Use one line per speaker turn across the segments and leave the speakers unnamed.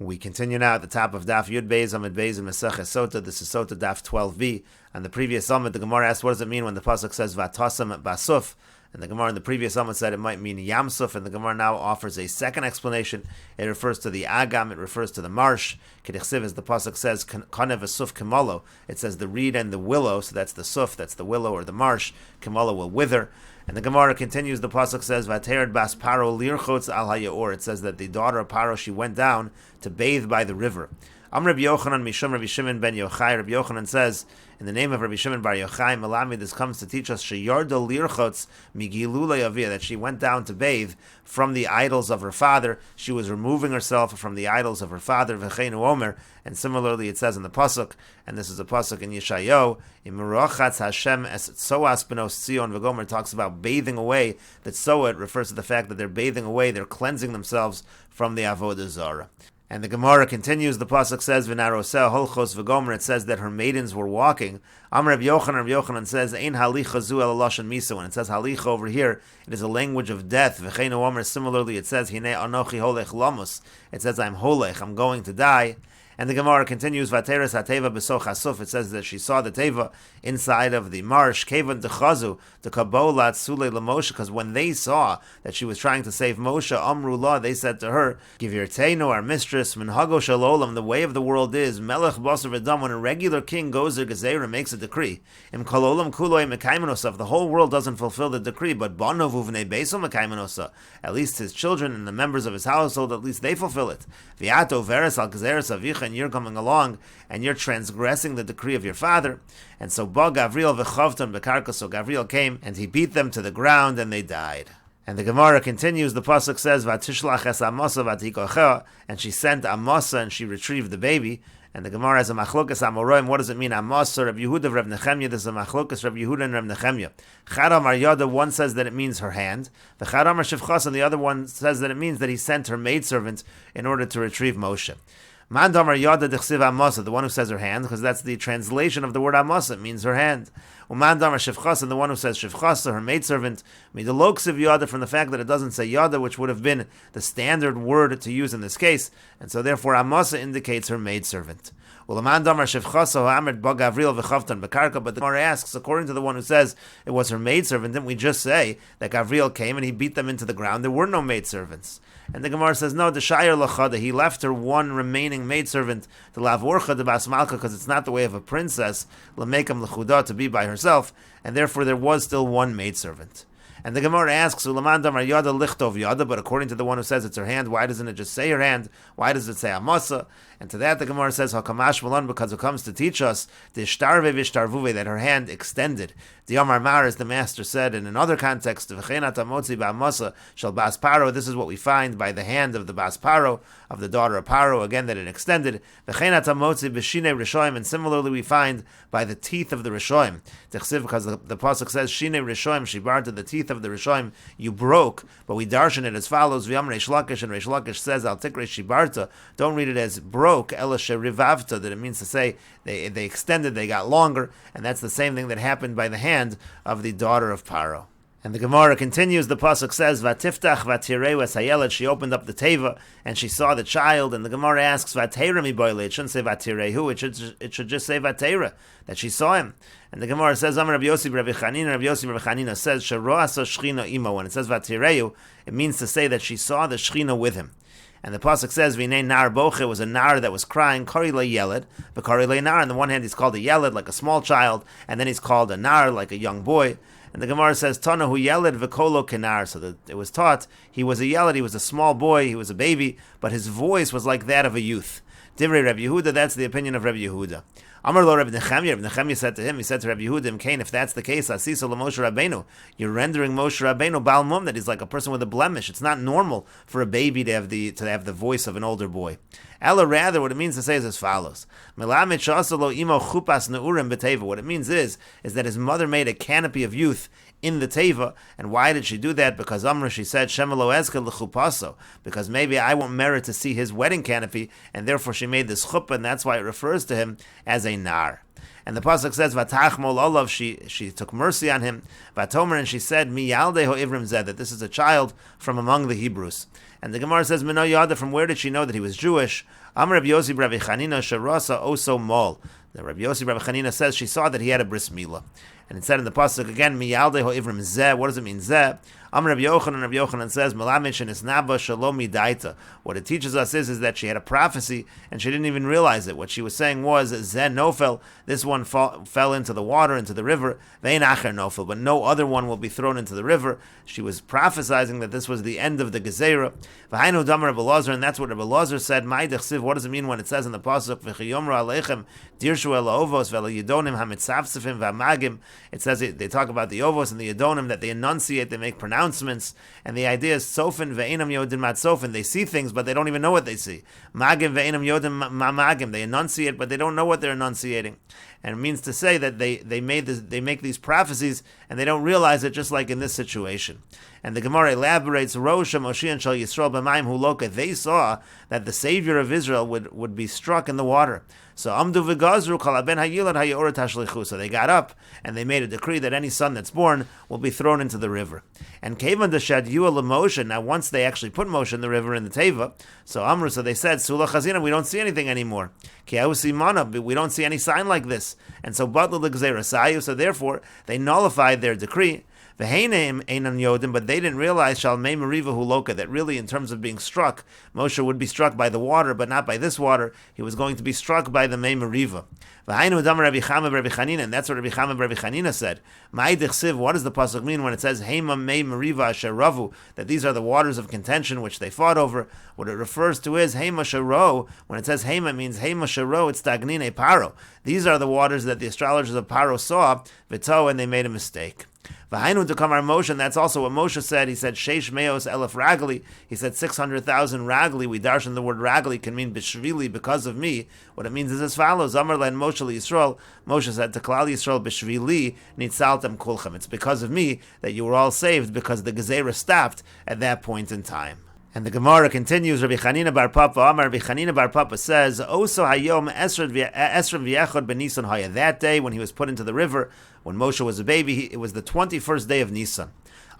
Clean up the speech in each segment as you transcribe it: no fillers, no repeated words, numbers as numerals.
We continue now at the top of Daf Yud Beis Amid Beis in Meseches Sotah. This is Sotah Daf 12b. And the previous Amid, the Gemara asked, what does it mean when the pasuk says Vatasam Basuf? And the Gemara in the previous Amid said it might mean Yamsuf, and the Gemara now offers a second explanation. It refers to the Agam, it refers to the marsh. Kedichsiv, as the pasuk says, Kanev Asuf Kimolo. It says the reed and the willow, so that's the Suf, that's the willow or the marsh. Kimolo will wither. And the Gemara continues, the pasuk says, Vatered bas Paro lirchotz al hayaor. It says that the daughter of Paro, she went down to bathe by the river. Rabbi Yochanan Mishum Rabbi Shimon ben Yochai. Rabbi Yochanan says, in the name of Rabbi Shimon bar Yochai, Malami, this comes to teach us sheyarda lirchotz migilulei avia, that she went down to bathe from the idols of her father. She was removing herself from the idols of her father. V'cheinu omer, and similarly it says in the pasuk, and this is a pasuk in Yeshayahu, Imurachatz Hashem es tzoas benos Tzion v'gomer, talks about bathing away. That Tzoah, it refers to the fact that they're bathing away, they're cleansing themselves from the avodah zarah. And the Gemara continues, the pasuk says, V'naroseh holchos v'gomer, it says that her maidens were walking. Amar Rabbi Yochanan says, Ein halicha zu el lashon misa. When it says halicha over here, it is a language of death. V'cheinu omer, similarly it says, Hinei anochi holech lamos. It says, I'm holech, I'm going to die. And the Gemara continues, Vateres hateva b'soch hasuf. It says that she saw the teva inside of the marsh. Kevan dechazu the kabolat sule lamoshe. Because when they saw that she was trying to save Moshe, amru la, they said to her, Givirteinu, our mistress, minhago shalolam, the way of the world is melech basar v'dam. When a regular king goes there, gezerah, makes a decree. Im kololam kuloi mekaimenosa. The whole world doesn't fulfill the decree, but banov uvnei beiso mekaimenosa. At least his children and the members of his household, at least they fulfill it. V'ato veres al gezeres avicha, and you're coming along and you're transgressing the decree of your father. And so Ba Gavriel v'chavtan bekarka, so Gavriel came and he beat them to the ground and they died. And the Gemara continues, the pasuk says, Vatishlach es Amasa vatikochea, and she sent Amasa and she retrieved the baby. And the Gemara has a machlokas amoraim. What does it mean? Amasa, Rav Yehuda, Rav Nechemya. This is a machlokas, Rav Yehuda and Rav Nechemya. Chadam Aryada, one says that it means her hand. The Chadam Shivchas, and the other one says that it means that he sent her maidservant in order to retrieve Moshe. Mandamar Yada Dechsiv Amasa, the one who says her hand, because that's the translation of the word Amasa, it means her hand. Umandamar Shivchas, and the one who says Shivchas, her maidservant, Midaloksiv Yada, from the fact that it doesn't say Yada, which would have been the standard word to use in this case, and so therefore Amasa indicates her maidservant. But the Gemara asks, according to the one who says it was her maidservant, didn't we just say that Gavriel came and he beat them into the ground? There were no maidservants. And the Gemara says, no, the Shayar Lachada, he left her one remaining maidservant to Lavorcha de Bas Malka, because it's not the way of a princess, Lamekam Lechuda, to be by herself, and therefore there was still one maidservant. And the Gemara asks, Ulamandam Yada Lichtov Yada, but according to the one who says it's her hand, why doesn't it just say her hand? Why does it say Amasa? And to that the Gemara says, Hakamash Malon, because it comes to teach us the Shtarve Vishtarvuve, that her hand extended. The Amar Mar, as the master said in another context, V'chenat Amotzi Ba'amasa Shal Bas Paro, this is what we find by the hand of the Bas Paro, of the daughter of Paro, again that it extended. V'chenat Amotzi B'shine Rishoim, and similarly we find by the teeth of the Rishoim. Because the pasuk says, Shine Rishoim, she barred to the teeth of the Rishoim, you broke, but we darshan it as follows, V'yam Reish Lakish, and Reish Lakish says, Al Tikre Shibarta, don't read it as broke, Ela Sherivavta, that it means to say they extended, they got longer, and that's the same thing that happened by the hand of the daughter of Paro. And the Gemara continues, the pasuk says, Vatiftach vatirei wasayelad, she opened up the teva and she saw the child, and the Gemara asks, Vatera mi boile, it shouldn't say vatirehu, it should just say vatera, that she saw him. And the Gemara says, Amar Rabbi Yossi Rabbi Chanina says, Sheroasa shchina imo, when it says vatirehu, it means to say that she saw the shchina with him. And the pasuk says, "V'nei nar boche," was a nar that was crying. Kari le yeled, but kari le nar. On the one hand, he's called a yeled, like a small child, and then he's called a nar, like a young boy. And the Gemara says, "Tana hu yeled v'kolo kenar," so that it was taught he was a yeled, he was a small boy, he was a baby, but his voice was like that of a youth. Divrei Rabbi Yehuda, that's the opinion of Rabbi Yehuda. Amar lo Rabbi Nechemya, Rabbi Nechemya said to him, he said to Rabbi Yehuda, Mkain, if that's the case, Asiso Moshe Rabbeinu, you're rendering Moshe Rabbeinu Baal Mum, that he's like a person with a blemish. It's not normal for a baby to have the voice of an older boy. Ella, rather, what it means to say is as follows. What it means is that his mother made a canopy of youth in the teva. And why did she do that? Because Amra, she said, Shemelo Ezka l'chupaso, because maybe I won't merit to see his wedding canopy, and therefore she made this chuppah, and that's why it refers to him as a nar. And the pasuk says, "Vatachmol olav," she took mercy on him. Vatomer, and she said, "Mi yaldei ho ivrim zed," that this is a child from among the Hebrews. And the Gemara says, Mino Yada, from where did she know that he was Jewish? Amar Rabbi Yossi Rabbi Chanina Sharasa Oso Mol. The Rabbi Yossi Rabbi Chanina says she saw that he had a bris milah. And it said in the pasuk again, Miyalde ho ivrim zeh. What does it mean zeh? Amar Rabbi Yochanan says, Melamish and Isnaba Shalom Midaita. What it teaches us is that she had a prophecy and she didn't even realize it. What she was saying was, Zeh Nofel, this one fell into the water, into the river, Vein Acher Nofel, but no other one will be thrown into the river. She was prophesizing that this was the end of the Gezerah. V'hainu Damar Rabbi Elazar, and that's what Rabbi Elazar said, Ma'idech Siv, what does it mean when it says in the pasuk, V'chiyomra Aleichem, Dirshu El Ovos, V'el Yidonim HaMitzavsifim V'amagim. It says, they talk about the Ovos and the Yidonim, that they enunciate, they make pronouncements, and the idea is Sofin Ve'inam Yodim Mat Sofin, they see things, but they don't even know what they see. Magim Ve'inam Yodim Magim, they enunciate, but they don't know what they're enunciating. And it means to say that they make these prophecies and they don't realize it, just like in this situation. And the Gemara elaborates, Rosha Moshe and Shal Yisrael B'mayim Huloka, they saw that the Savior of Israel would be struck in the water. So Amdu V'gazru Kal Ben Hayilad Hayorah Tashlichu. So they got up and they made a decree that any son that's born will be thrown into the river. And Kevan Deshad Yua LaMoshe. Now once they actually put Moshe in the river in the Teva, so Amru, so they said, Sula Chazina, we don't see anything anymore. Kiausi Mana, we don't see any sign like this. And so Batla L'Gzeira Sayu, so therefore they nullified their decree. V'heineim einan yodim, but they didn't realize Shalmei Meriva Huloka, that really in terms of being struck, Moshe would be struck by the water, but not by this water. He was going to be struck by the Mei Meriva. V'hainu Dam Rabbi Chama Rabbi Chanina, and that's what Rabbi Chama Rabbi Chanina said. Ma'idich Siv, what does the pasuk mean when it says Heima Mei Meriva Asher Ravu, that these are the waters of contention which they fought over? What it refers to is Heima Sharo. When it says Heima, it means Heima Sharo, it's Tagnine Paro. These are the waters that the astrologers of Paro saw, V'to, and they made a mistake. V'hainu Dekamar Moshe, and that's also what Moshe said. He said Sheish Meos Elef Ragli. He said 600,000 Ragli. We darshan the word Ragli can mean B'shvili, because of me. What it means is as follows: Amar Len Moshe Yisrael. Moshe said to Klal Yisrael, B'shvili nitzaltem kulchem. It's because of me that you were all saved, because the Gezerah stopped at that point in time. And the Gemara continues, Rabbi Chanina Bar Papa, Amar Rabbi Chanina Bar Papa says, Oso hayom esrem v'yachod b'Nisan haya. That day when he was put into the river, when Moshe was a baby, it was the 21st day of Nisan.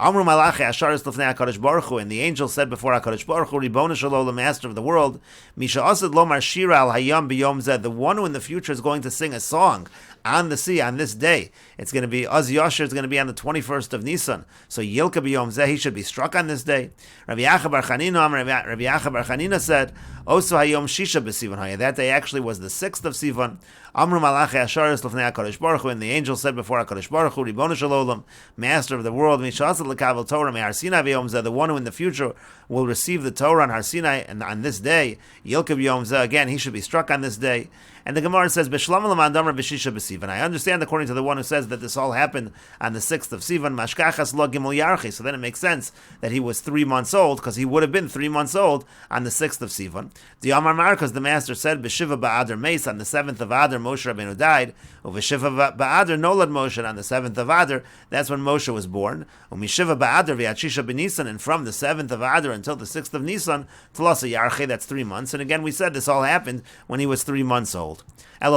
Amru Malachi Asharis Lefnei HaKadosh Baruch Hu, and the angel said before HaKadosh Baruch Hu, Ribbono Shel Olam, Master of the world, Misha Asad Lomar Shira Al Hayam B'Yom Zeh, the one who in the future is going to sing a song on the sea on this day. It's going to be Az Yosher. It's going to be on the 21st of Nisan. So Yilka B'Yom Zeh, he should be struck on this day. Rabbi Yacha Bar Chanina, Rabbi Yacha Bar Chanina said, Oso Hayom Shisha B'Sivan Haya. That day actually was the 6th of Sivan. Amru Malachi Asharis Lefnei HaKadosh Baruch Hu, and the angel said before HaKadosh Baruch Hu, Ribbono Shel Olam, Master of the world, Misha Asad L'Kavel Torah Me Har Sinai B'Yom Zeh, the one who in the future will receive the Torah on Har Sinai, and on this day, Yilka B'Yom Zeh, again, he should be struck on this day. And the Gemara says, B'Shlam L'man Damar B'Shisha B'Sivan. I understand, according to the one who says that this all happened on the 6th of Sivan, Mashkachas Lo Gimel Yarchi. So then it makes sense that he was 3 months old, because he would have been 3 months old on the 6th of Sivan. The Amar Mar, because the Master said, B'Shiva Ba'adar Meis, on the 7th of Adar, Moshe Rabbeinu died. Uv'Shiva Ba'adar Nolad Moshe, on the 7th of Adar, that's when Moshe was born. U'Mishiva Ba'adar V'Yachisha B'Nisan, and from the 7th of Adar until the 6th of Nisan, Tlasa Yarchi, that's 3 months. And again, we said this all happened when he was 3 months old. But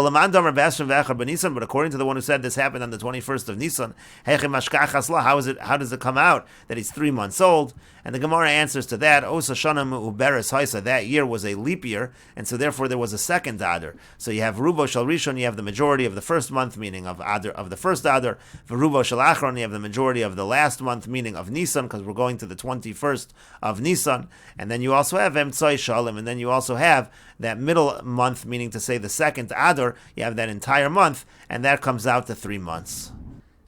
according to the one who said this happened on the 21st of Nisan, how does it come out that he's 3 months old? And the Gemara answers to that, that year was a leap year, and so therefore there was a second Adar. So you have Rubo Shal Rishon, you have the majority of the first month, meaning of Adar, of the first Adar. Rubo Shal Achron, you have the majority of the last month, meaning of Nisan, because we're going to the 21st of Nisan. And then you also have Emtzai Shalom, and then you also have that middle month, meaning to say the second Adar. You have that entire month, and that comes out to 3 months.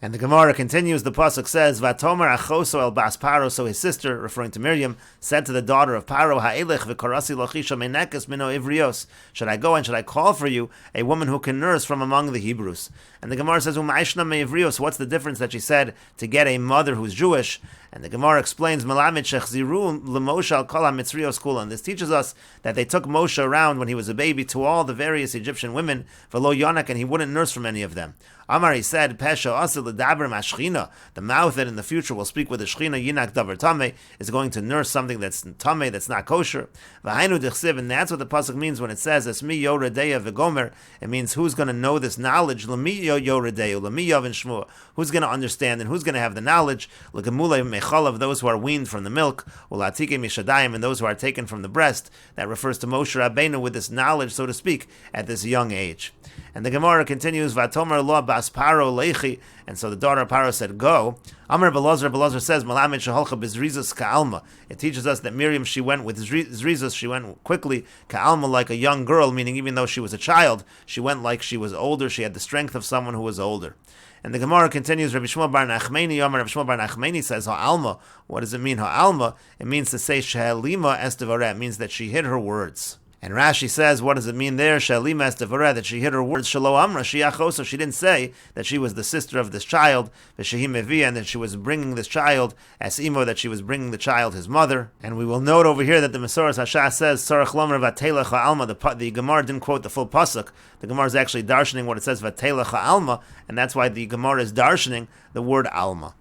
And the Gemara continues, the pasuk says, Vatomer achoso el bas Paro, so his sister, referring to Miriam, said to the daughter of Paro, Ha'elech v'karasi lochisha menekes mino ivrios. Should I go and should I call for you a woman who can nurse from among the Hebrews? And the Gemara says, U'ma'ishna me'ivrios, what's the difference that she said to get a mother who's Jewish? And the Gemara explains, Melamed shechziru l'Moshe al kol ha'mitzrios kula. And this teaches us that they took Moshe around when he was a baby to all the various Egyptian women, v'lo yonak, and he wouldn't nurse from any of them. Amar, he said, Pesha asel ledaber mashchina, the mouth that in the future will speak with the shchina, yinak davar tameh, is going to nurse something that's tameh, that's not kosher. V'hainu dichsiv, and that's what the pasuk means when it says esmi yoredeya v'gomer. It means who's going to know this knowledge? Lemi yoredeya, lemi yav and shmua. Who's going to understand and who's going to have the knowledge? L'gemulei mechal, of those who are weaned from the milk, ulatike mishadayim, and those who are taken from the breast. That refers to Moshe Rabbeinu with this knowledge, so to speak, at this young age. And the Gemara continues, Vatomer lo bas paro lechi, and so the daughter of Paro said, go. Amar Belazar says, Malamed sheholcha bizrizos ka'alma. It teaches us that Miriam, she went with zrizos, she went quickly, ka'alma, like a young girl, meaning even though she was a child, she went like she was older, she had the strength of someone who was older. And the Gemara continues, Rabbi Shmuel bar Nachmani, Rabbi Shmuel bar Nachmani says, ha'alma. What does it mean, ha'alma? It means to say, she'alima es devareh. It means that she hid her words. And Rashi says, what does it mean there? She'alima es devareh, that she hid her words. Shelo amra shi'achoso. She didn't say that she was the sister of this child, v'shehi mevia, and that she was bringing this child, as imo, that she was bringing the child, his mother. And we will note over here that the Mesoras Hashah says, Sarach lomer v'atelech ha'alma. The Gemara didn't quote the full pasuk. The Gemara is actually darshaning what it says, v'atelech ha'alma, and that's why the Gemara is darshaning the word alma.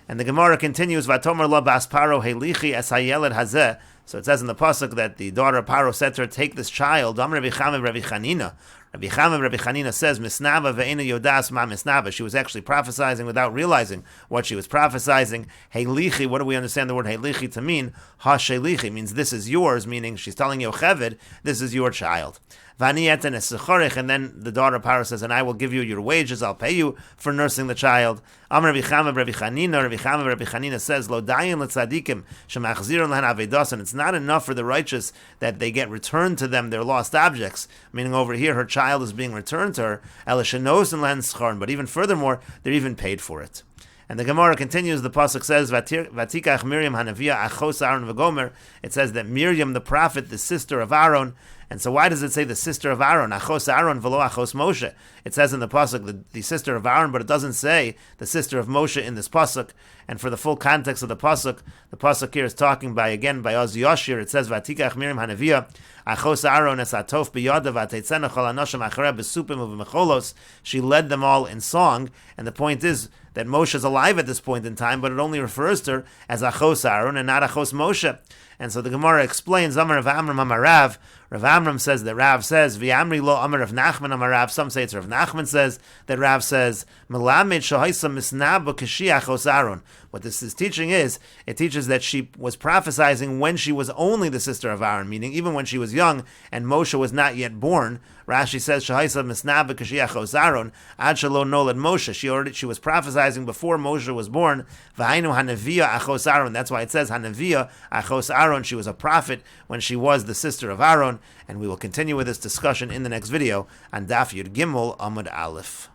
And the Gemara continues, Vatomer lo bas paro helichi es hayeled hazeh. So it says in the pasuk that the daughter of Paro said to her, take this child. Am Rabbi Chamim Rabbi Chanina. Rabbi Chanina says, Misnava ve'ena yodas ma misnava. She was actually prophesying without realizing what she was prophesying. Helichi, what do we understand the word helichi to mean? Ha shelichi means this is yours, meaning she's telling Yocheved, this is your child. And then the daughter of Paro says, and I will give you your wages, I'll pay you for nursing the child. Rabbi Chanina says, Lo dayin l'tzadikim shemachziron lehen avedos, and it's not enough for the righteous that they get returned to them their lost objects, meaning over here her child is being returned to her, ela shenosin lehen scharon, but even furthermore, they're even paid for it. And the Gemara continues, the pasuk says, Vatikach Miriam hanavia achos Aaron v'gomer. It says that Miriam, the prophet, the sister of Aaron. And so why does it say the sister of Aaron? Achos Aaron v'lo achos Moshe. It says in the pasuk the sister of Aaron, but it doesn't say the sister of Moshe in this pasuk. And for the full context of the pasuk here is talking by Oz Yoshir. It says, Vatikach Miriam hanavia achos Aaron es atof biyada v'ateitzena chol anoshim achareh b'supim u'v'mecholos. She led them all in song. And the point is that Moshe is alive at this point in time, but it only refers to her as achos Aaron and not achos Moshe. And so the Gemara explains, Amar Rav Amram Amar Rav. Rav Amram says that Rav says, V'amri lo Amar Rav Nachman Amar Rav. Some say it's Rav Nachman says that Rav says, Melamed shahaisa misnaba kashi achos Aaron. What this is teaching is, it teaches that she was prophesying when she was only the sister of Aaron, meaning even when she was young and Moshe was not yet born. Rashi says, shahaisa misnaba kashi achos Aaron, ad shelo nolad Moshe. She was prophesying before Moshe was born. V'hainu hanavia achos Aaron. That's why it says hanavia achos Aaron. She was a prophet when she was the sister of Aaron. And we will continue with this discussion in the next video on Daf Yud Gimel Amud Aleph.